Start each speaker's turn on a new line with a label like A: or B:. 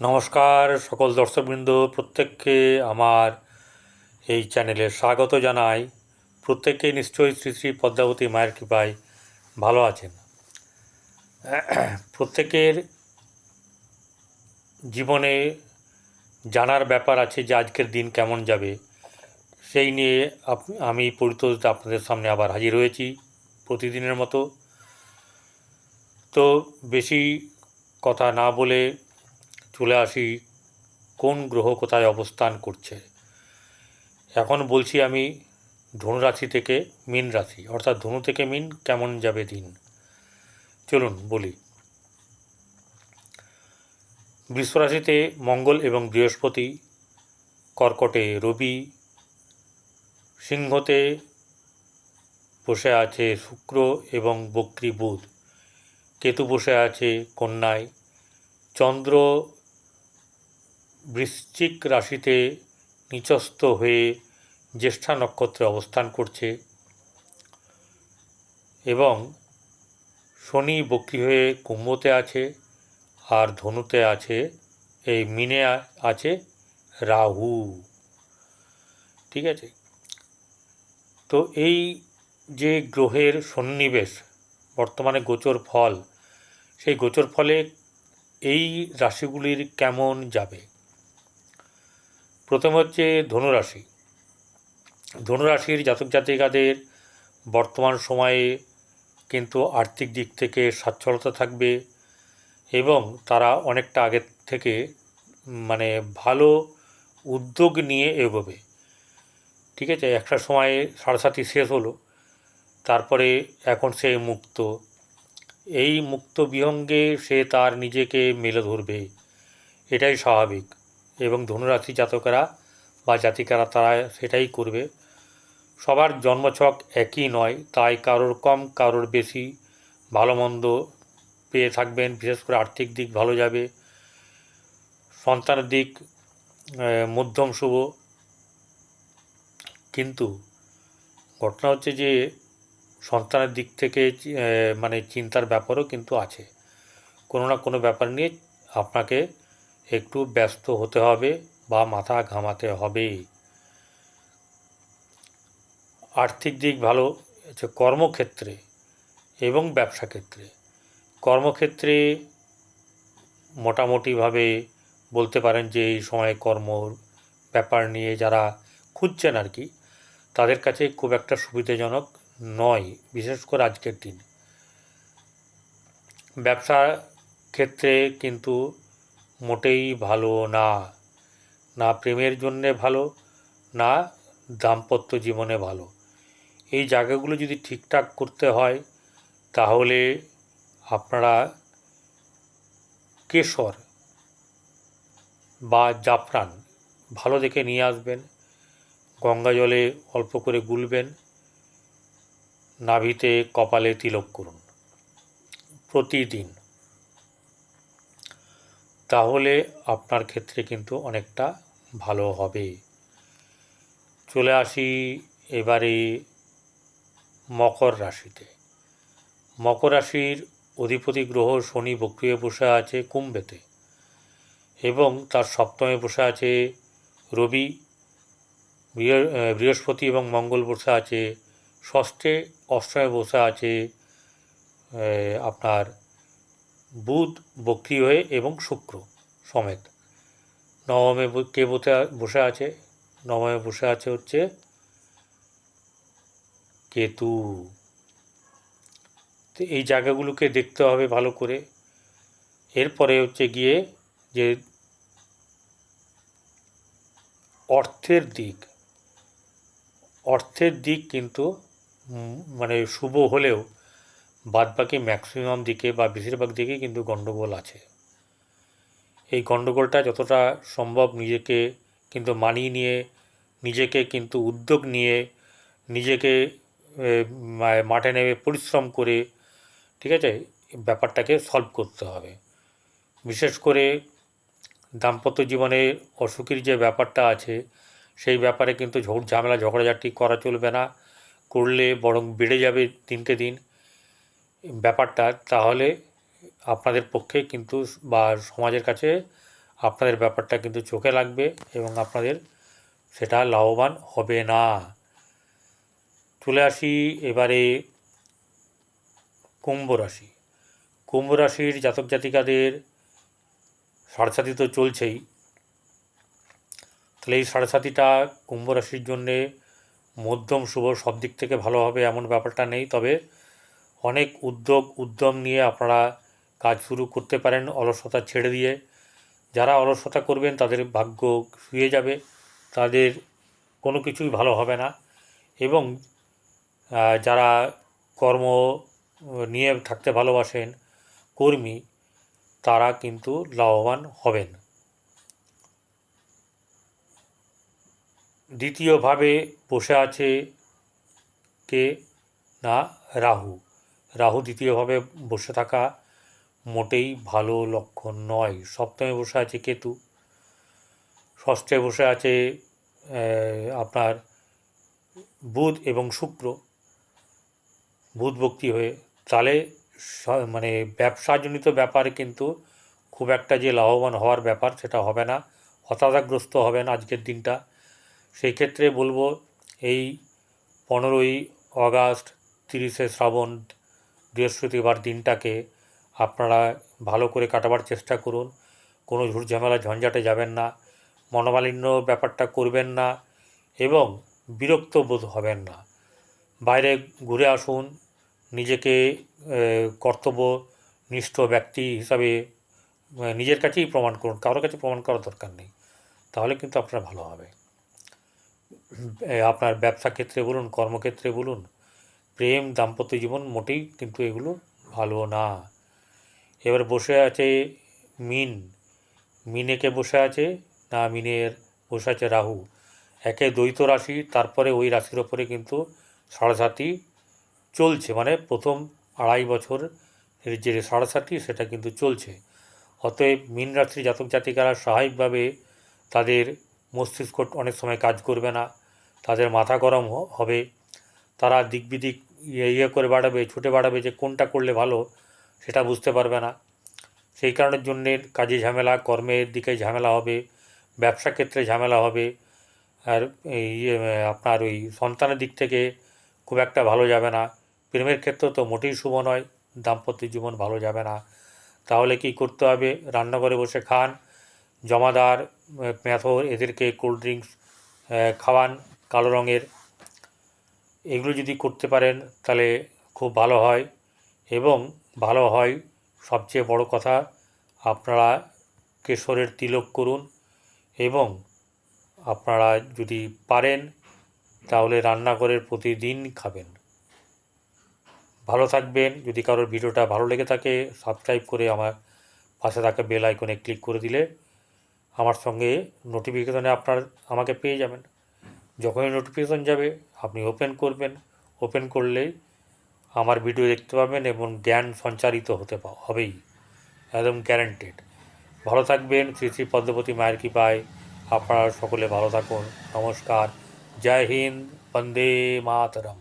A: নমস্কার সকল দর্শকবৃন্দ, প্রত্যেককে আমার এই চ্যানেলে স্বাগত জানাই। প্রত্যেকে নিশ্চয়ই শ্রী শ্রী পদ্মাবতী মায়ের কৃপায় ভালো আছেন। প্রত্যেকের জীবনে জানার ব্যাপার আছে যে আজকের দিন কেমন যাবে, সেই নিয়ে আমি পরিতোষ আপনাদের সামনে আবার হাজির হয়েছি প্রতিদিনের মতো। তো বেশি কথা না বলে চলে আসি কোন গ্রহ কোথায় অবস্থান করছে। এখন বলছি আমি ধনুরাশি থেকে মীন রাশি, অর্থাৎ ধনু থেকে মীন কেমন যাবে দিন, চলুন বলি। বৃষরাশিতে মঙ্গল এবং বৃহস্পতি, কর্কটে রবি, সিংহতে বসে আছে শুক্র এবং বক্রী বুধ, কেতু বসে আছে কন্যায়, চন্দ্র বৃশ্চিক রাশিতে নিচস্থ হয়ে জ্যেষ্ঠা নক্ষত্রে অবস্থান করছে এবং শনি বক্রী হয়ে কুম্ভতে আছে, আর ধনুতে আছে, এই মিনে আছে রাহু। ঠিক আছে, তো এই যে গ্রহের সন্নিবেশ, বর্তমানে গোচর ফল, সেই গোচর ফলে এই রাশিগুলির কেমন যাবে। প্রথম হচ্ছে ধনুরাশি। ধনুরাশির জাতক জাতিকাদের বর্তমান সময়ে কিন্তু আর্থিক দিক থেকে সচ্ছলতা থাকবে এবং তারা অনেকটা আগের থেকে ভালো উদ্যোগ নিয়ে এগোবে। ঠিক আছে, একটা সময়ে সাড়ে শেষ হলো, তারপরে এখন সে মুক্ত, এই মুক্ত বিহঙ্গে সে তার নিজেকে মেলে ধরবে, এটাই স্বাভাবিক। এবং ধনুরাশি জাতকেরা বা জাতিকারা তারা সেটাই করবে। সবার জন্মছক একই নয়, তাই কারোর কম কারোর বেশি ভালো মন্দ পেয়ে থাকবেন। বিশেষ করে আর্থিক দিক ভালো যাবে, সন্তানের দিক মধ্যম শুভ। কিন্তু ঘটনা হচ্ছে যে সন্তানের দিক থেকে চিন্তার ব্যাপারও কিন্তু আছে। কোনো না কোনো ব্যাপার নিয়ে আপনাকে একটু ব্যস্ত হতে হবে বা মাথা ঘামাতে হবে। আর্থিক দিক ভালো হচ্ছে কর্মক্ষেত্রে এবং ব্যবসা ক্ষেত্রে। কর্মক্ষেত্রে মোটামুটিভাবে বলতে পারেন যে এই সময় কর্মর ব্যাপার নিয়ে যারা খুঁজছেন আর কি, তাদের কাছে খুব একটা সুবিধাজনক নয়, বিশেষ করে আজকের দিন। ব্যবসা ক্ষেত্রে কিন্তু মোটেই ভালো না, না প্রেমের জন্যে ভালো, না দাম্পত্য জীবনে ভালো। এই জায়গাগুলো যদি ঠিকঠাক করতে হয় তাহলে আপনারা কেশর বা জাফরান ভালো দেখে নিয়ে আসবেন, গঙ্গা জলে অল্প করে গুলবেন, নাভিতে কপালে তিলক করুন প্রতিদিন, তাহলে আপনার ক্ষেত্রে কিন্তু অনেকটা ভালো হবে। চলে আসি এবারে মকর রাশিতে। মকর রাশির অধিপতি গ্রহ শনি বক্রী হয়ে বসে আছে কুম্ভেতে এবং তার সপ্তমে বসে আছে রবি, বৃহস্পতি এবং মঙ্গল বসে আছে ষষ্ঠে, অষ্টমে বসে আছে আপনার বুধ বক্রী হয়ে এবং শুক্র সমেত। নবমে কে বসে আছে? নবমে বসে আছে হচ্ছে কেতু। তো এই জায়গাগুলোকে দেখতে হবে ভালো করে। এরপরে হচ্ছে গিয়ে যে অর্থের দিক কিন্তু শুভ হলেও বাদবাকি ম্যাক্সিমাম দিকে বা বেশিরভাগ দিকে কিন্তু গণ্ডগোল আছে। এই গণ্ডগোলটা যতটা সম্ভব নিজেকে কিন্তু মানিয়ে নিয়ে, নিজেকে কিন্তু উদ্যোগ নিয়ে, নিজেকে মাঠে নেমে পরিশ্রম করে, ঠিক আছে, ব্যাপারটাকে সলভ করতে হবে। বিশেষ করে দাম্পত্য জীবনে অসুখের যে ব্যাপারটা আছে, সেই ব্যাপারে কিন্তু ঝামেলা ঝগড়াঝাটি করা চলবে না, করলে বরং বেড়ে যাবে দিনকে দিন ব্যাপারটা। তাহলে আপনাদের পক্ষে কিন্তু বা সমাজের কাছে আপনাদের ব্যাপারটা কিন্তু চোখে লাগবে এবং আপনাদের সেটা লাভবান হবে না। চলে আসি এবারে কুম্ভ রাশি। কুম্ভ রাশির জাতক জাতিকাদের সাড়ে তো চলছেই, তাহলে এই সাড়ে কুম্ভ রাশির জন্যে মধ্যম শুভ, সব দিক থেকে ভালো হবে এমন ব্যাপারটা নেই, তবে অনেক উদ্যম নিয়ে আপনারা কাজ শুরু করতে পারেন অলসতা ছেড়ে দিয়ে। যারা অলসতা করবেন তাদের ভাগ্য শুয়ে যাবে, তাদের কোনো কিছুই ভালো হবে না। এবং যারা কর্ম নিয়ে থাকতে ভালোবাসেন, কর্মী, তারা কিন্তু লাভবান হবেন। দ্বিতীয়ভাবে বসে আছে কে না রাহু। রাহু দ্বিতীয়ভাবে বসে থাকা মোটেই ভালো লক্ষণ নয়। সপ্তমে বসে আছে কেতু, ষষ্ঠে বসে আছে আপনার বুধ এবং শুক্র, বুধ ভক্তি হয়ে। তাহলে মানে ব্যবসাজনিত ব্যাপারে কিন্তু খুব একটা যে লাভবান হওয়ার ব্যাপার সেটা হবে না, হতাশাগ্রস্ত হবেন আজকের দিনটা। সেই ক্ষেত্রে বলবো এই 15ই আগস্ট 30শে শ্রাবণ বৃহস্পতিবার দিনটাকে আপনারা ভালো করে কাটাবার চেষ্টা করুন। কোনো ঝুটঝামেলা ঝঞ্ঝাটে যাবেন না, মনোমালিন্য ব্যাপারটা করবেন না এবং বিরক্ত বোধ হবেন না। বাইরে ঘুরে আসুন, নিজেকে কর্তব্যনিষ্ঠ ব্যক্তি হিসাবে নিজের কাছেই প্রমাণ করুন, কারোর কাছে প্রমাণ করার দরকার নেই, তাহলে কিন্তু আপনার ভালো হবে। আপনার ব্যবসা ক্ষেত্রে বলুন, কর্মক্ষেত্রে বলুন, প্রেম, দাম্পত্য জীবন মোটেই কিন্তু এগুলো ভালো না। এবার বসে আছে মিনেকে বসে আছে না, মিনের বসে আছে রাহু। একে দ্বৈত রাশি, তারপরে ওই রাশির ওপরে কিন্তু সাড়ে চলছে, মানে প্রথম 2.5 বছর যে সাড়ে সেটা কিন্তু চলছে। অতএব মীন রাশির জাতক জাতিকারা স্বাভাবিকভাবে তাদের মস্তিষ্ক অনেক সময় কাজ করবে না, তাদের মাথা গরম হবে, তারা দিক বিদিক করে বাড়াবে, ছুটে বাড়াবে যে কোনটা করলে ভালো সেটা বুঝতে পারবে না। সেই কারণের জন্যে কাজে ঝামেলা, কর্মের দিকে ঝামেলা হবে, ব্যবসা ক্ষেত্রে ঝামেলা হবে। আর আপনার ওই সন্তানের দিক থেকে খুব একটা ভালো যাবে না। প্রেমের ক্ষেত্রে তো মোটেই শুভ নয়, দাম্পত্য জীবন ভালো যাবে না। তাহলে কি করতে হবে? রান্নাঘরে বসে খান, জমাদার, মেথর, এদেরকে কোল্ড ড্রিঙ্কস খাওয়ান কালো রঙের। এগুলো যদি করতে পারেন তাহলে খুব ভালো হয়। এবং ভালো হয় সবচেয়ে বড় কথা, আপনারা কেশরের তিলক করুন এবং আপনারা যদি পারেন তাহলে রান্নাঘরের প্রতিদিন খাবেন। ভালো থাকবেন। যদি কারোর ভিডিওটা ভালো লেগে থাকে, সাবস্ক্রাইব করে আমার পাশে থাকা বেল আইকনে ক্লিক করে দিলে আমার সঙ্গে নোটিফিকেশনে আমাকে পেয়ে যাবেন। যখনই নোটিফিকেশন যাবে আপনি ওপেন করবেন, ওপেন করলেই আমার ভিডিও দেখতে পাবেন এবং জ্ঞান সঞ্চারিত হবেই, একদম গ্যারান্টেড। ভালো থাকবেন। শ্রী শ্রী পদ্মপতি মায়ের কৃপায় আপনারা সকলে ভালো থাকুন। নমস্কার। জয় হিন্দ। বন্দে মাতরম।